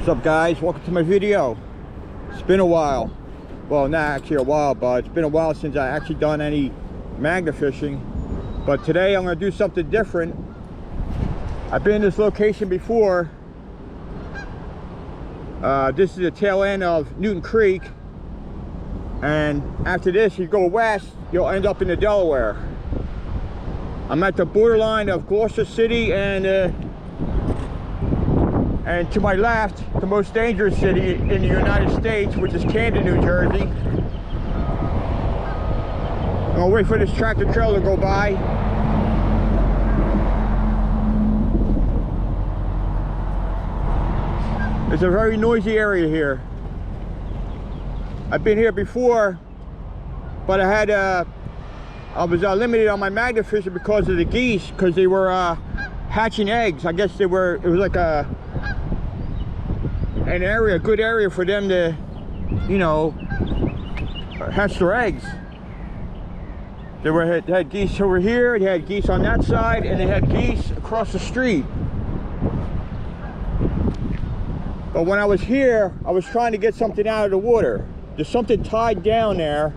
What's up, guys? Welcome to my video. It's been a while. Well, not actually a while, but it's been a while since I actually done any magnet fishing. But today I'm going to do something different. I've been in this location before. This is the tail end of Newton Creek, and after this you go west, you'll end up in the Delaware. I'm at the borderline of Gloucester City and to my left, the most dangerous city in the United States, which is Camden, New Jersey. I'm gonna wait for this tractor trailer to go by. It's a very noisy area here. I've been here before, but I was limited on my magnet fishing because of the geese, because they were hatching eggs. I guess it was like a good area for them to, you know, hatch their eggs. They had geese over here, they had geese on that side, and they had geese across the street. But when I was here, I was trying to get something out of the water. There's something tied down there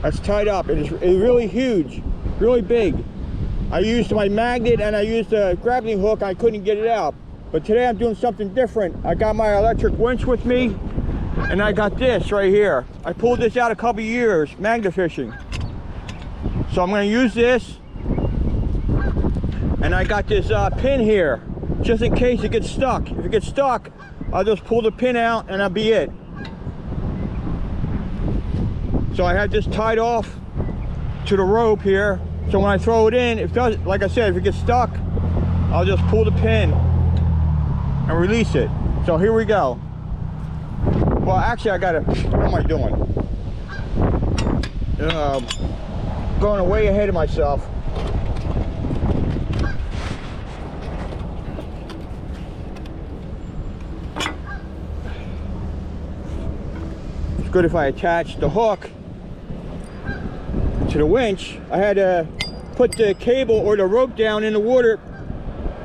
that's tied up. It's really huge, really big. I used my magnet and I used a grappling hook. I couldn't get it out. But today I'm doing something different. I got my electric winch with me, and I got this right here. I pulled this out a couple years, magnet fishing. So I'm going to use this, and I got this pin here, just in case it gets stuck. If it gets stuck, I'll just pull the pin out and that'll be it. So I have this tied off to the rope here. So when I throw it in, like I said, if it gets stuck, I'll just pull the pin and release it. So here we go. Well, actually, what am I doing? Going way ahead of myself. It's good if I attach the hook to the winch. I had to put the cable or the rope down in the water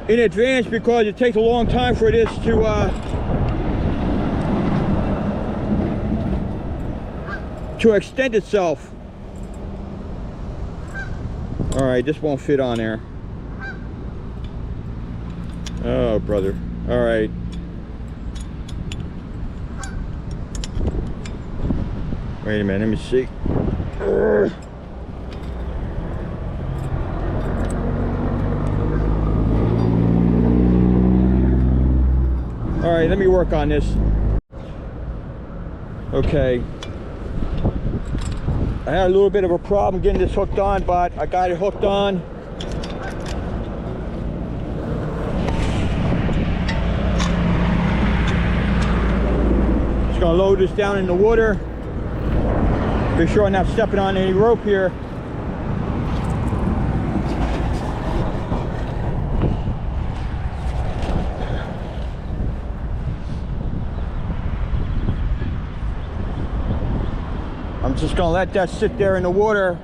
in advance because it takes a long time for this to extend itself. All right, this won't fit on there. Oh, brother. All right. Wait a minute, let me see. All right, let me work on this. Okay. I had a little bit of a problem getting this hooked on, but I got it hooked on. Just gonna load this down in the water. Be sure I'm not stepping on any rope here. I'm just gonna let that sit there in the water.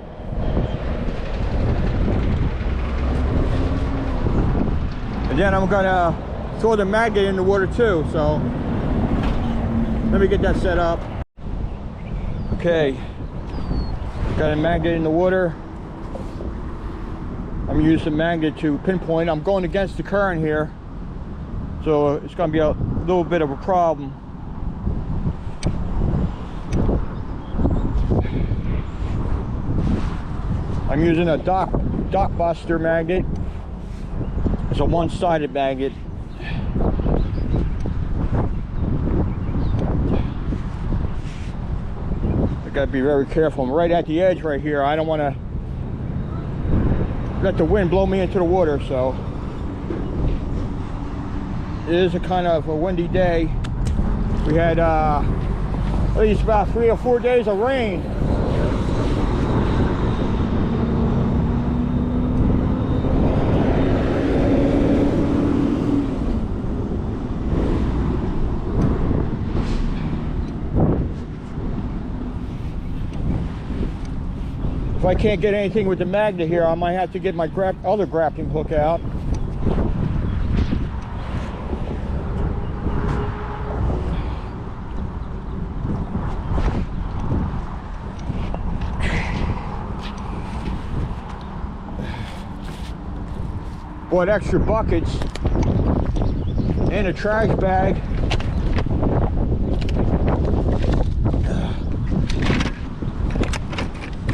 And then I'm gonna throw the magnet in the water too, so let me get that set up. Okay, got a magnet in the water. I'm using the magnet to pinpoint. I'm going against the current here, so it's gonna be a little bit of a problem. I'm using a dock buster magnet. It's a one-sided magnet. I gotta be very careful. I'm right at the edge right here. I don't want to let the wind blow me into the water, so it is a kind of a windy day. We had at least about 3 or 4 days of rain. If I can't get anything with the magnet here, I might have to get my other grappling hook out. Bought extra buckets and a trash bag.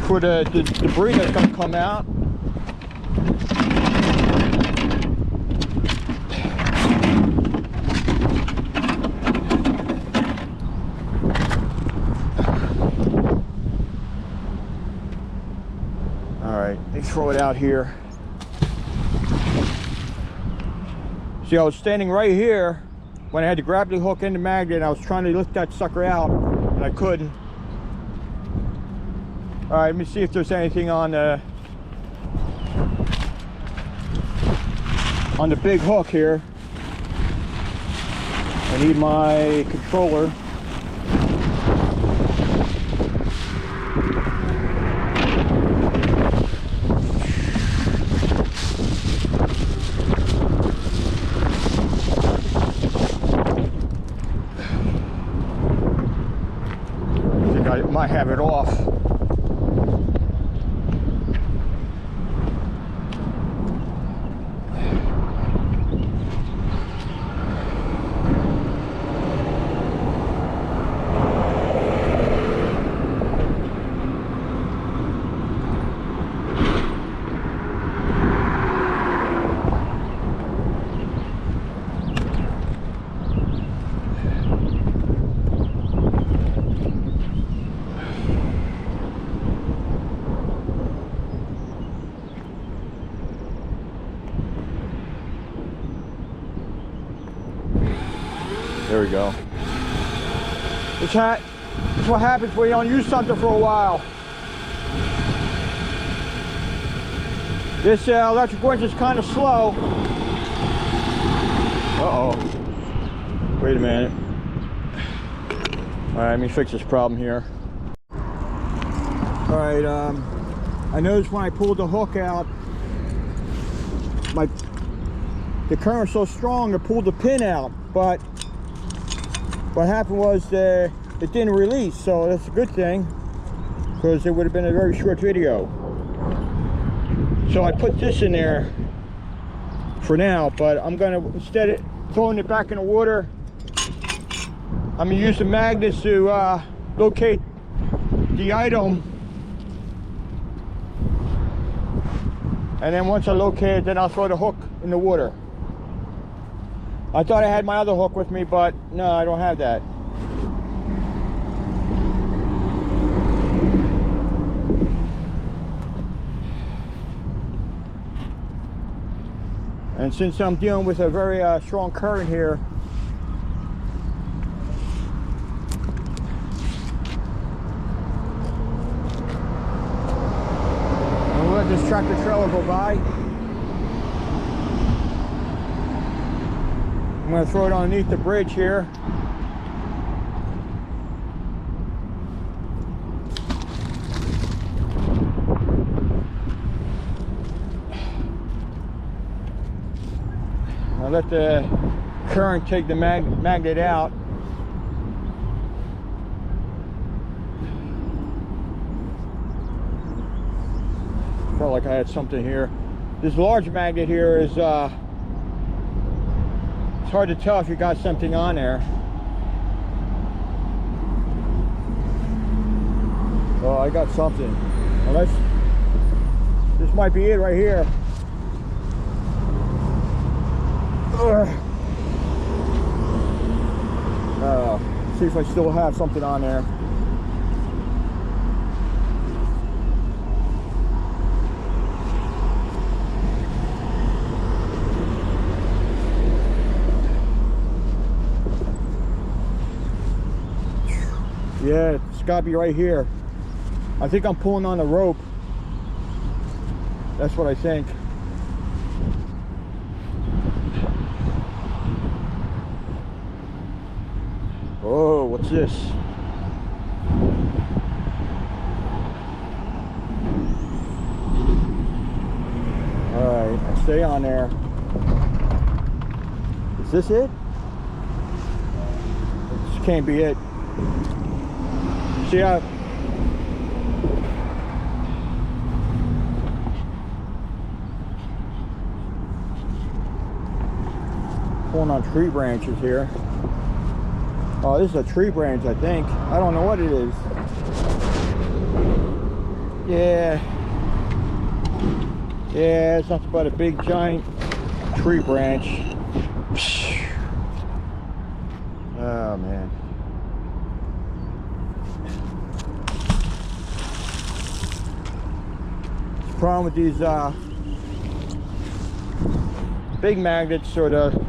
For the debris that's going to come out. All right, let's throw it out here. See, I was standing right here when I had to grab the hook and the magnet. I was trying to lift that sucker out, and I couldn't. All right, let me see if there's anything on the big hook here. I need my controller. I think I might have it off. There we go. It's what happens when you don't use something for a while. This electric winch is kind of slow. Uh-oh. Wait a minute. All right, let me fix this problem here. All right, I noticed when I pulled the hook out, the current's so strong it pulled the pin out, but what happened was it didn't release, so that's a good thing, because it would have been a very short video. So I put this in there for now, but I'm gonna, instead of throwing it back in the water, I'm gonna use the magnets to locate the item. And then once I locate it, then I'll throw the hook in the water. I thought I had my other hook with me, but no, I don't have that. And since I'm dealing with a very strong current here, I'll let this tractor trailer go by. I'm going to throw it underneath the bridge here. I'll let the current take the magnet out. Felt like I had something here. This large magnet here is it's hard to tell if you got something on there. Oh, I got something. Unless this might be it right here. See if I still have something on there. Yeah, it's got to be right here. I think I'm pulling on the rope. That's what I think. Oh, what's this? All right, stay on there. Is this it? This can't be it. See how? pulling on tree branches here. Oh, this is a tree branch, I think. I don't know what it is. Yeah. Yeah, it's nothing but a big giant tree branch. Oh man. The problem with these big magnets, or the,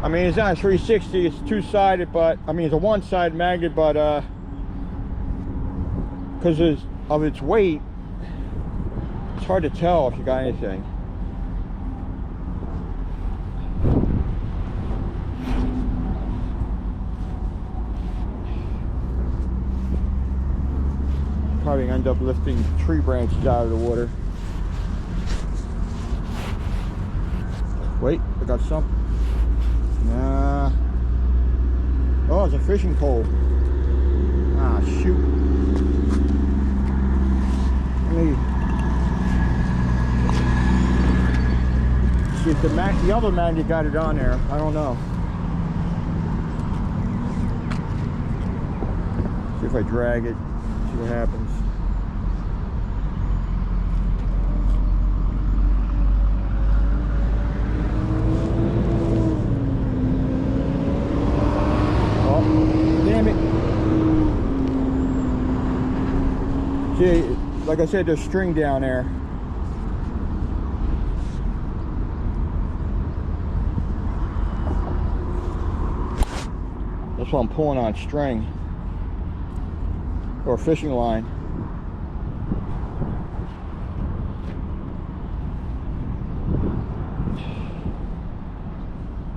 I mean, it's not a 360, it's two-sided, but I mean it's a one-sided magnet, but because of its weight, it's hard to tell if you got anything. Probably end up lifting tree branches out of the water. Wait, I got some. Nah. Oh, it's a fishing pole. Ah, shoot. Let me see if the other magnet got it on there. I don't know. See if I drag it. See what happens. See, like I said, there's string down there. That's why I'm pulling on string or fishing line.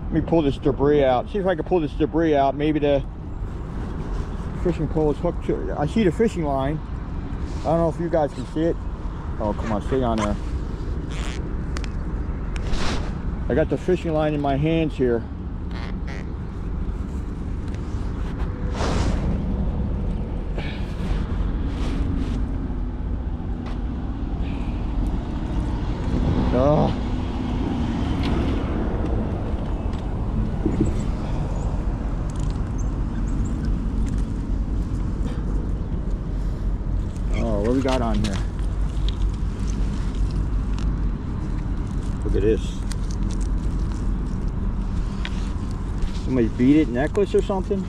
Let me pull this debris out. See if I can pull this debris out. Maybe the fishing pole is hooked to, I see the fishing line. I don't know if you guys can see it. Oh, come on, stay on there. I got the fishing line in my hands here. Oh. What we got on here? Look at this. Somebody beat it, necklace or something?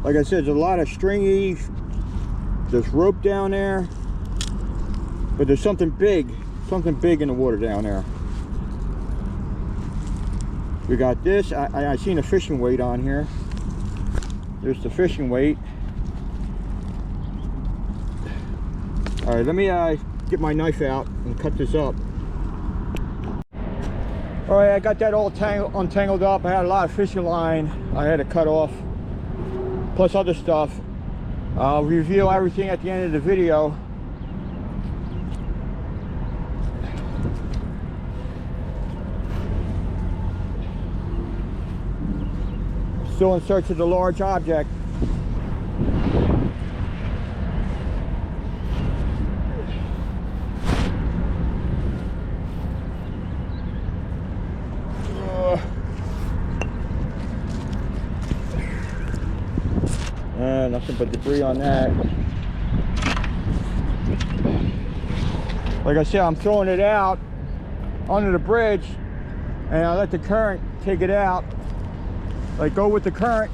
Like I said, there's a lot of stringy. There's rope down there. But there's something big in the water down there. We got this. I seen a fishing weight on here. There's the fishing weight. All right, let me get my knife out and cut this up. All right, I got that all untangled up. I had a lot of fishing line I had to cut off, plus other stuff. I'll reveal everything at the end of the video. Still in search of the large object. Nothing but debris on that. Like I said, I'm throwing it out under the bridge, and I let the current take it out. Like, go with the current.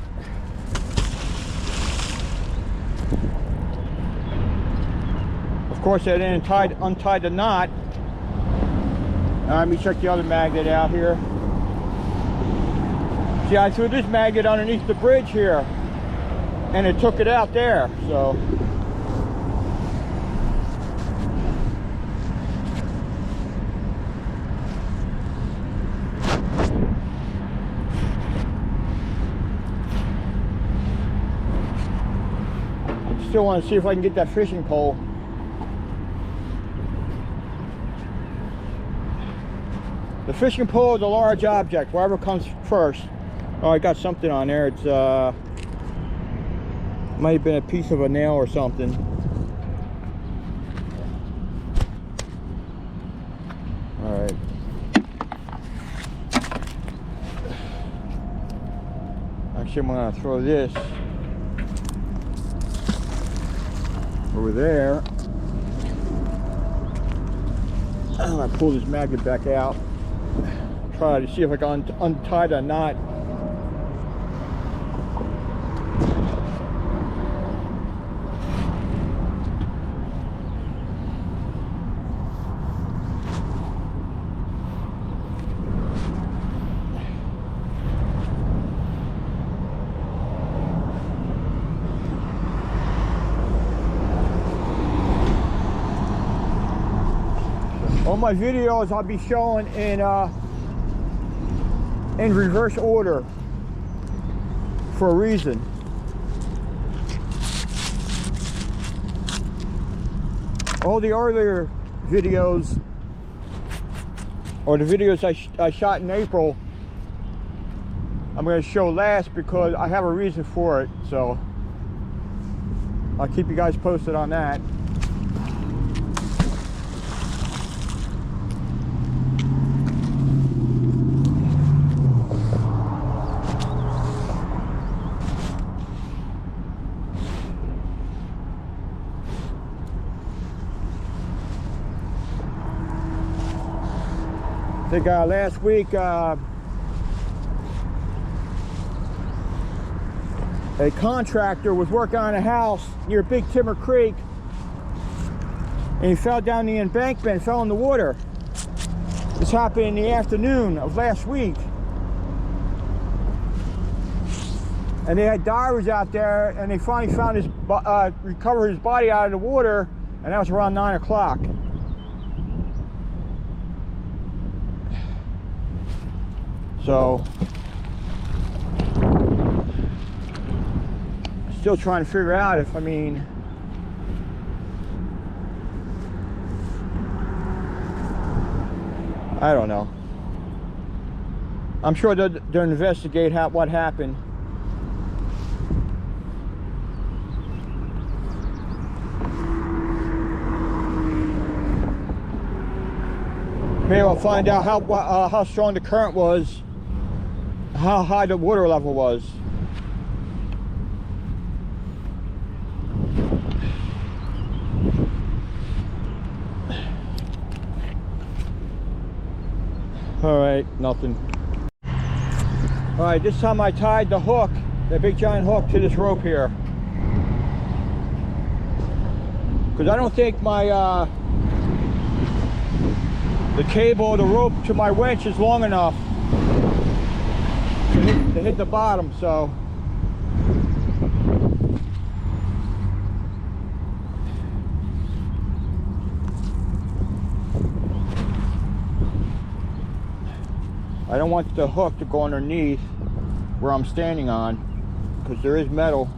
Of course, I then untied the knot. Let me check the other magnet out here. See, I threw this magnet underneath the bridge here, and it took it out there, so. Still want to see if I can get that fishing pole. The fishing pole is a large object, wherever comes first. Oh, I got something on there. It's might have been a piece of a nail or something. All right. Actually, I'm gonna throw this over there. I'm gonna pull this magnet back out. Try to see if I can untie that knot. All my videos I'll be showing in reverse order for a reason. All the earlier videos, or the videos I shot in April, I'm going to show last because I have a reason for it. So I'll keep you guys posted on that. I think last week a contractor was working on a house near Big Timber Creek, and he fell down the embankment and fell in the water. This happened in the afternoon of last week, and they had divers out there, and they finally found recovered his body out of the water, and that was around 9 o'clock. So, still trying to figure out if, I don't know. I'm sure they'll investigate what happened. Maybe I'll find out how strong the current was, how high the water level was. All right, nothing. All right, this time I tied the hook, the big giant hook, to this rope here, because I don't think my the cable, the rope to my winch is long enough to hit the bottom. So I don't want the hook to go underneath where I'm standing on, because there is metal.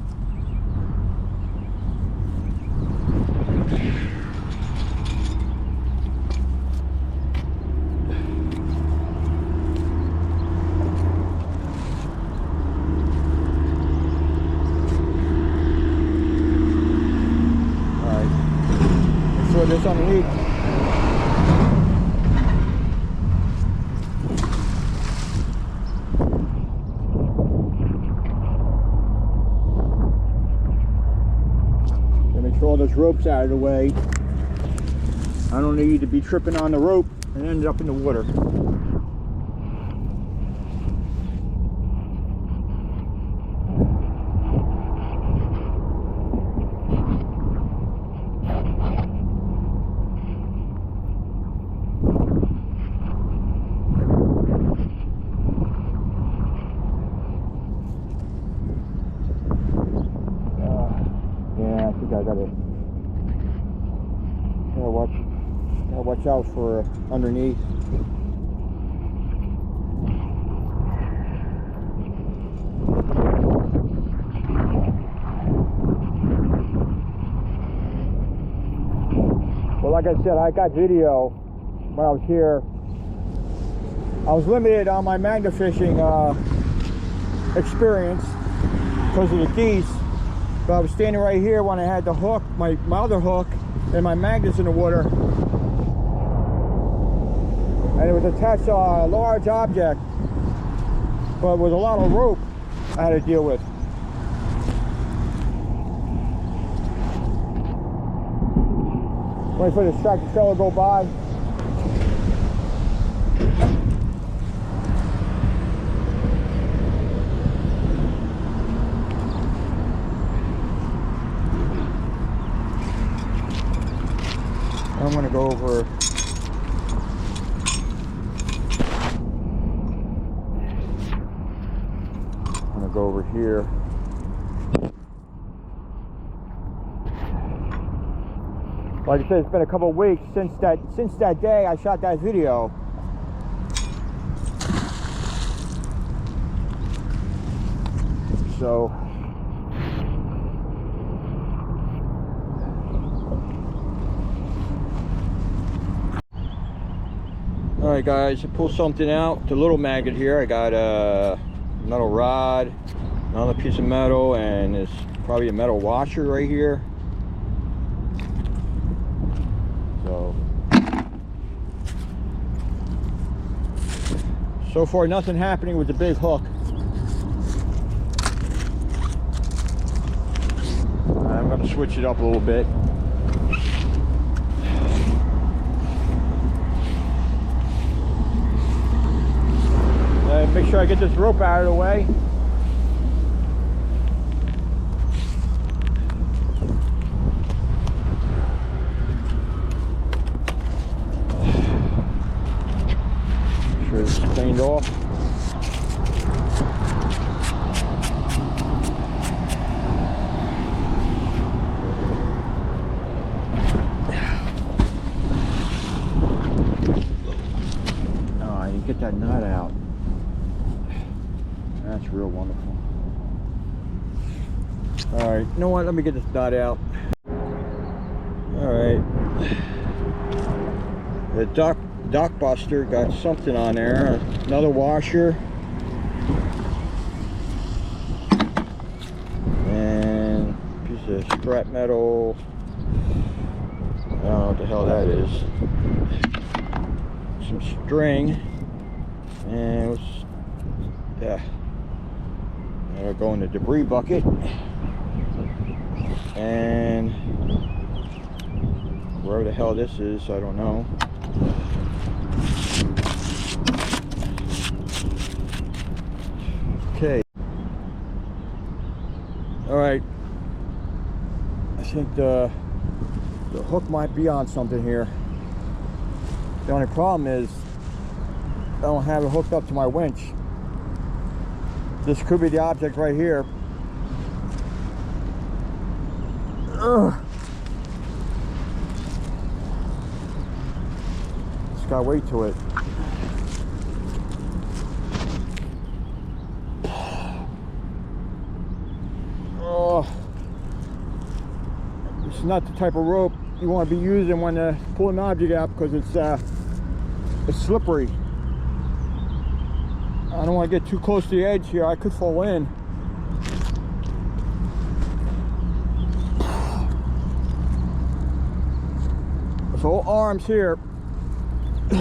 Throw this underneath. Let me throw all those ropes out of the way. I don't need to be tripping on the rope and end up in the water. I gotta watch out for underneath. Well, like I said, I got video when I was here. I was limited on my magnet fishing experience because of the geese. But I was standing right here when I had the hook, my other hook, and my magnets in the water. And it was attached to a large object, but with a lot of rope. I had to deal with. Wait for this tractor trailer to go by. I'm going to go over. I'm going to go over here. Like I said, it's been a couple of weeks since that day I shot that video. So alright guys, I pulled something out, the little magnet here. I got a metal rod, another piece of metal, and it's probably a metal washer right here. So far nothing happening with the big hook. I'm going to switch it up a little bit. Make sure I get this rope out of the way. Make sure it's cleaned off. Oh, you get that nut out. That's real wonderful. All right, you know what? Let me get this nut out. All right. The dock buster got something on there. Another washer. And a piece of scrap metal. I don't know what the hell that is. Some string. And yeah. That'll go in the debris bucket. And wherever the hell this is, I don't know. Okay. Alright. I think the hook might be on something here. The only problem is I don't have it hooked up to my winch. This could be the object right here. Ugh. Just got weight to it. Oh, it's not the type of rope you want to be using when pulling an object out, because it's slippery. I don't want to get too close to the edge here. I could fall in. So arms here. I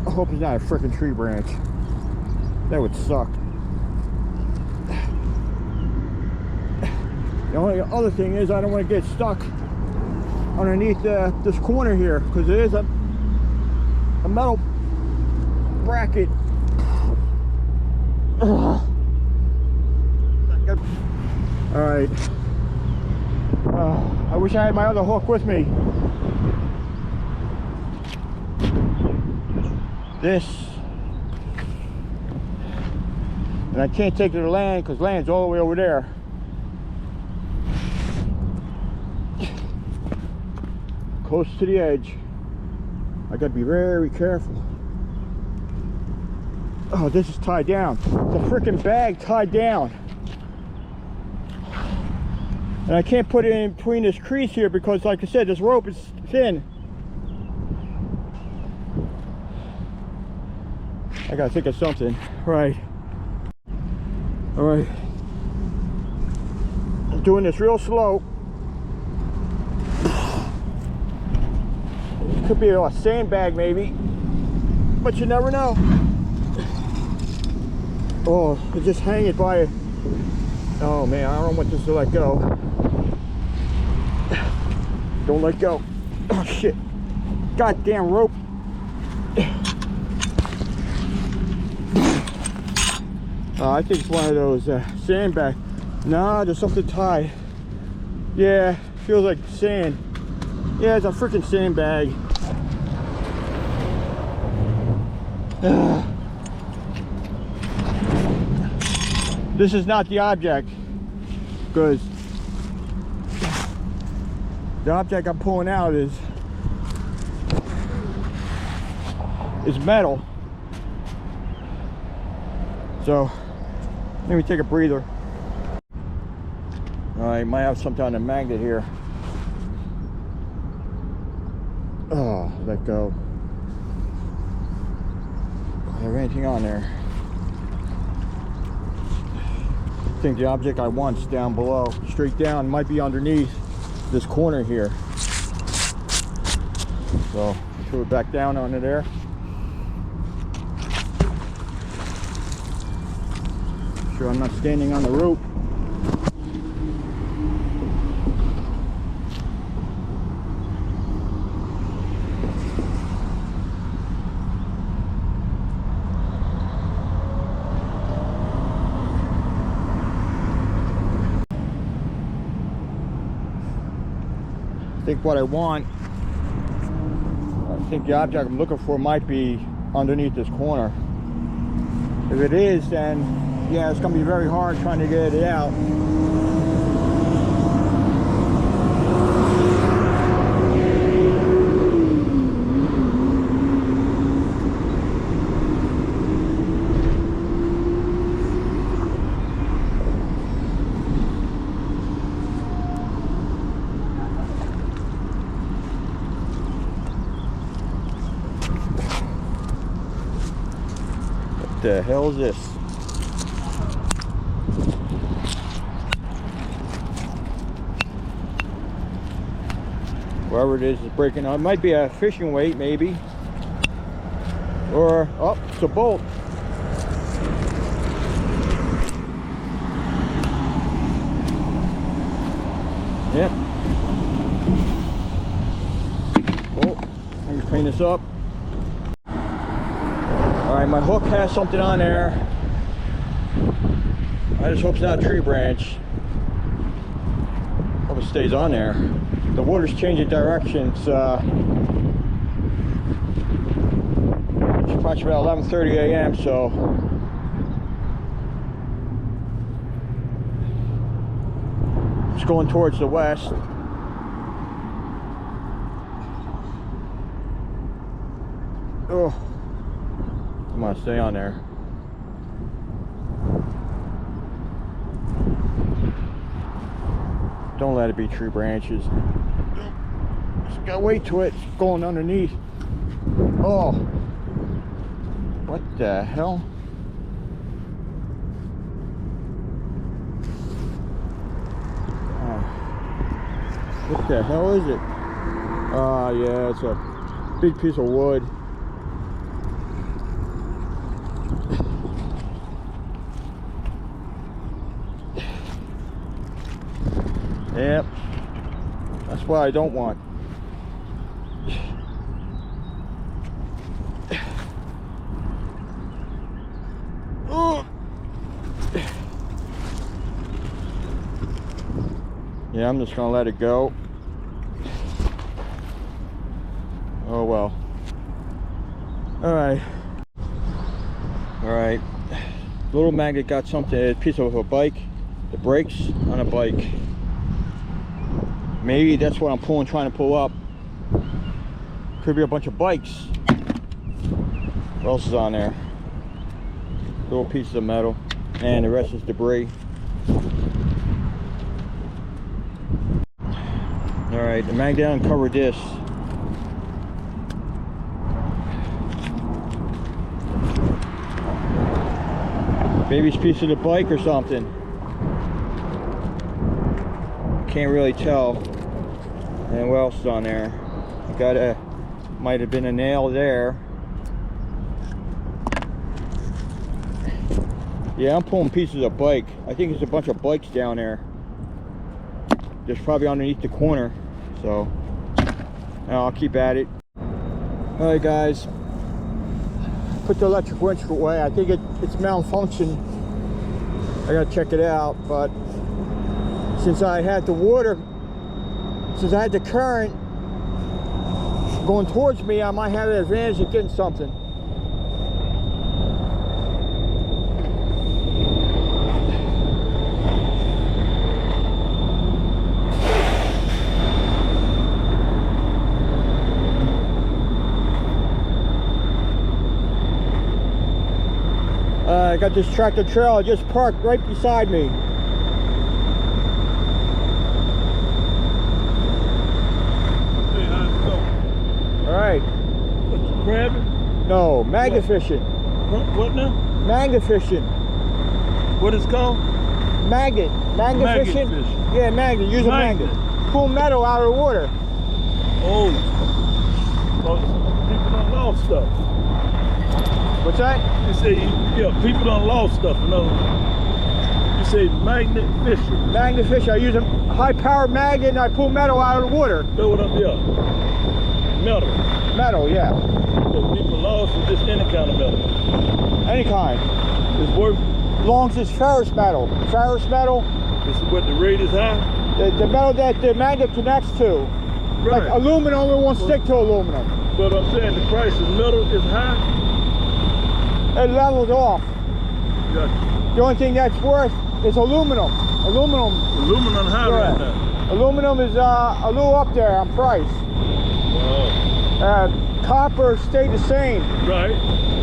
hope it's not a freaking tree branch. That would suck. The only other thing is I don't want to get stuck underneath this corner here, because it is a metal bracket. All right. I wish I had my other hook with me. This, and I can't take it to land because land's all the way over there. Close to the edge. I gotta be very careful. Oh, this is tied down. It's a freaking bag tied down. And I can't put it in between this crease here because, like I said, this rope is thin. I gotta think of something. Right. All right. I'm doing this real slow. It could be a sandbag maybe, but you never know. Oh, it's just hanging by. Oh man, I don't want this to let go. Don't let go. Oh shit. Goddamn rope. I think it's one of those sandbags. Nah, there's something tied. Yeah, feels like sand. Yeah, it's a freaking sandbag. This is not the object, because the object I'm pulling out is metal. So let me take a breather. I might have something on the magnet here. Oh, let go. Do I have anything on there? I think the object I want's down below, straight down. It might be underneath this corner here. So throw it back down onto there. Sure I'm not standing on the rope. I think what I want, I think the object I'm looking for might be underneath this corner. If it is, then yeah, it's gonna be very hard trying to get it out. What the hell is this? Whoever it is breaking up. It might be a fishing weight, maybe. Or, oh, it's a bolt. Yep. Oh, let me clean this up. Alright, my hook has something on there. I just hope it's not a tree branch. Hope it stays on there. The water's changing direction. It's approximately about 11:30 a.m. so it's going towards the west. Oh, come on, stay on there. Don't let it be tree branches. Just gotta wait till it's going underneath. Oh, what the hell? What the hell is it? Yeah, it's a big piece of wood. Yep, that's what I don't want. Yeah, I'm just gonna let it go. Oh well. Alright. Alright. Little magnet got something, a piece of a bike. The brakes on a bike. Maybe that's what I'm pulling, trying to pull up. Could be a bunch of bikes. What else is on there? Little pieces of metal. And the rest is debris. Alright, the mag down and cover this. Maybe it's a piece of the bike or something. Can't really tell. And what else is on there? Got a, might have been a nail there. Yeah, I'm pulling pieces of bike. I think there's a bunch of bikes down there. There's probably underneath the corner. So I'll keep at it. All right, guys. Put the electric winch away. I think it's malfunctioned. I gotta check it out. But since I had the water, since I had the current going towards me, I might have an advantage of getting something. I got this tractor trailer just parked right beside me. Hey, how's it going? All right. What, you crabbing? No, maggot fishing. What now? Maggot fishing. What is it called? Maggot. Maggot fishing? Yeah, maggot. Use a magnet. Pull metal out of the water. Oh, people don't lost stuff. What's that? You say, yeah, people done lost stuff. You say magnet fishing. Magnet fishing. I use a high-powered magnet and I pull metal out of the water. Know what I'm, yeah. Metal. Metal, yeah. So people lost or just any kind of metal? Any kind. It's worth. As long as it's ferrous metal. Ferrous metal. This is what the rate is high? The metal that the magnet connects to. Right. Like aluminum only won't stick to aluminum. But I'm saying the price of metal is high? It levels off. Gotcha. The only thing that's worth is aluminum. Aluminum high right now. Aluminum is a little up there on price. Wow. Copper stayed the same. Right.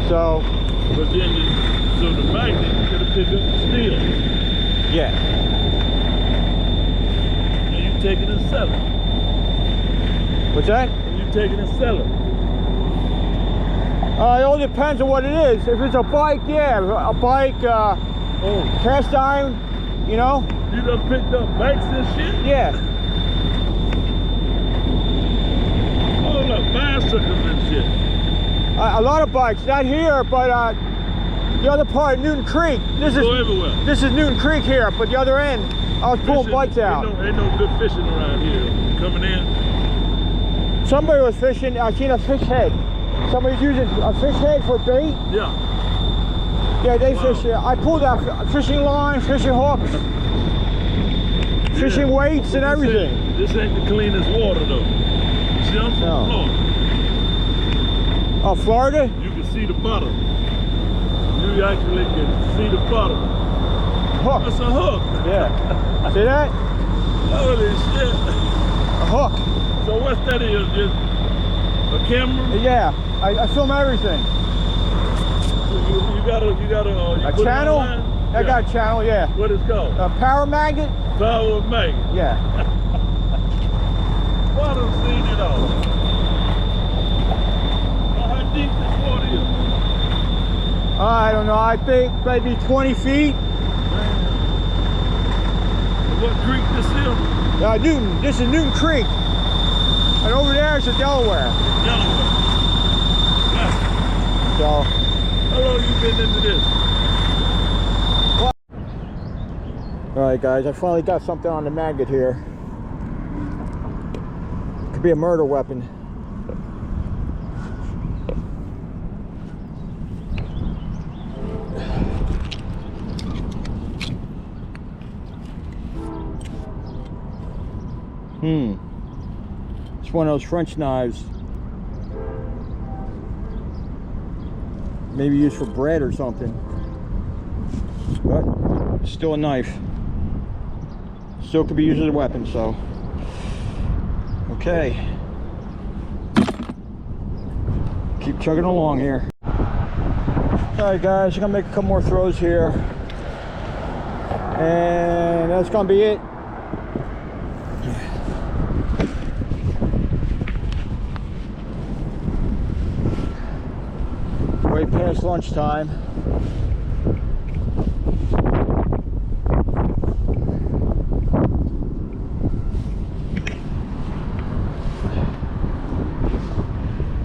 So. But then, so the magnet could have picked up the steel. Yeah. And you take it and sell it. What's that? And you take it and sell it. It all depends on what it is. If it's a bike, yeah, a bike, cast iron, you know. You done picked up bikes and shit? Yeah. Oh, look, bicycles and shit. A lot of bikes, not here, but the other part, Newton Creek. This is everywhere. This is Newton Creek here, but the other end, I was pulling bikes out. Ain't no good fishing around here. Coming in. Somebody was fishing. I seen a fish head. Somebody's using a fish head for bait. Yeah. Yeah, they fish. I pulled out fishing line, fishing hooks, fishing weights, and everything. This ain't the cleanest water though. See, I'm from Florida. Oh, Florida? You can see the bottom. You actually can see the bottom. Hook. That's a hook. Yeah. See that? Holy shit. A hook. So what's that is? Just a camera? Yeah. I film everything. So you got a channel? I got a channel, yeah. What is it called? Power magnet? Power magnet. Yeah. Well, I done seen it all. How deep this water is? I don't know. I think maybe 20 feet. What creek this is? Newton. This is Newton Creek. And over there is the Delaware. Delaware. Yeah. So. How long you been into this? Alright guys, I finally got something on the magnet here. Could be a murder weapon. It's one of those French knives. Maybe used for bread or something. But still a knife. Still could be used as a weapon, so. Okay. Keep chugging along here. Alright guys, I'm gonna make a couple more throws here. And that's gonna be it. Way past lunchtime.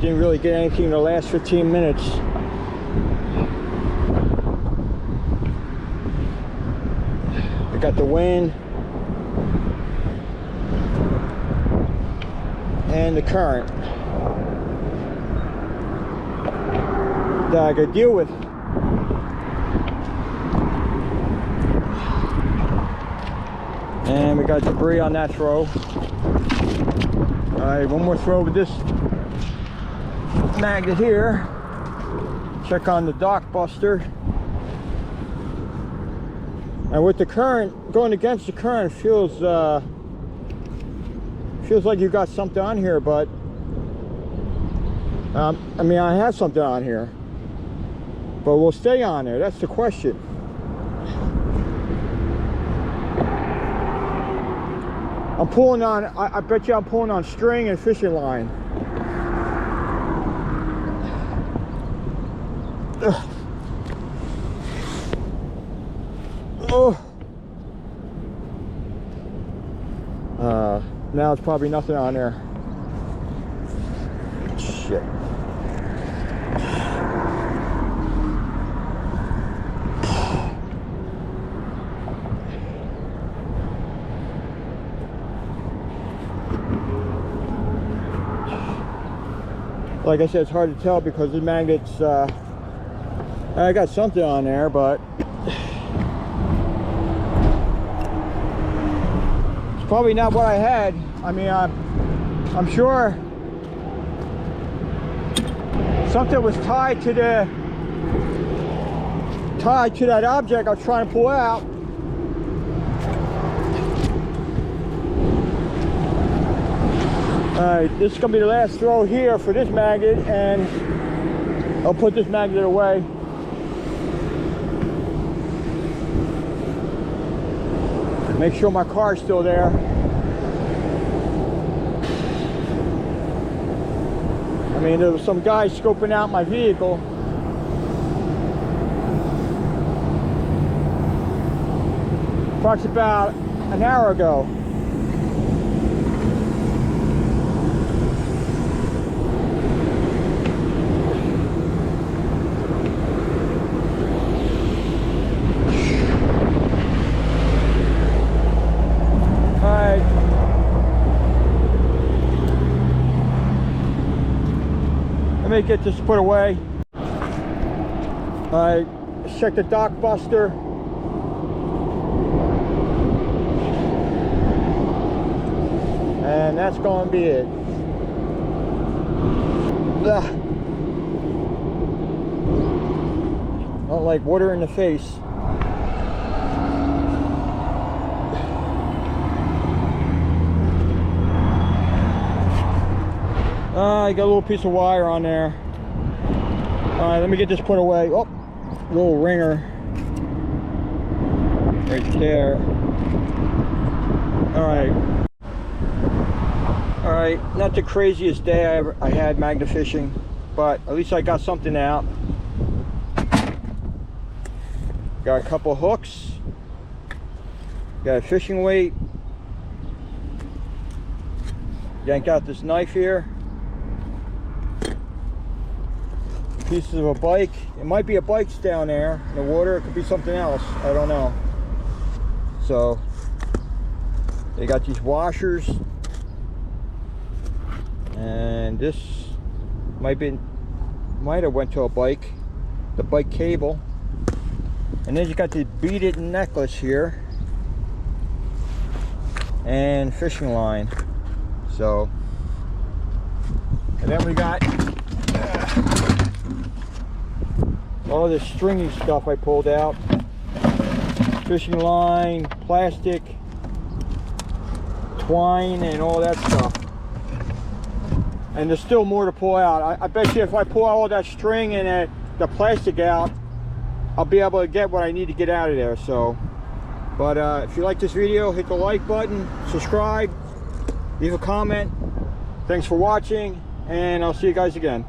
Didn't really get anything in the last 15 minutes. We got the wind and the current that I gotta deal with. And we got debris on that throw. Alright, one more throw with this magnet here. Check on the dock buster. And with the current, going against the current feels like you got something on here, but I mean, I have something on here, but we'll stay on there. That's the question. I'm pulling on, I bet you I'm pulling on string and fishing line. Ugh. Oh. Now it's probably nothing on there. Shit. Like I said, it's hard to tell because the magnets, I got something on there, but it's probably not what I had. I mean, I'm sure something was tied to that object I was trying to pull out. Alright, this is going to be the last throw here for this magnet, and I'll put this magnet away. Make sure my car's still there. I mean, there was some guy scoping out my vehicle. Approximately about an hour ago. Let me get this put away. Alright, check the dock buster. And that's going to be it. Ugh. I don't like water in the face. I got a little piece of wire on there. Alright, let me get this put away. Oh, little ringer right there. Alright, not the craziest day I had magnet fishing, but at least I got something out. Got a couple hooks. Got a fishing weight. Yanked out this knife here. Pieces of a bike. It might be a bike's down there in the water. It could be something else. I don't know. So they got these washers, and this might have went to a bike. The bike cable, and then you got the beaded necklace here and fishing line. So, and then we got all this stringy stuff I pulled out. Fishing line, plastic, twine, and all that stuff. And there's still more to pull out. I bet you if I pull all that string and the plastic out, I'll be able to get what I need to get out of there. So, but if you like this video, hit the like button, subscribe, leave a comment. Thanks for watching, and I'll see you guys again.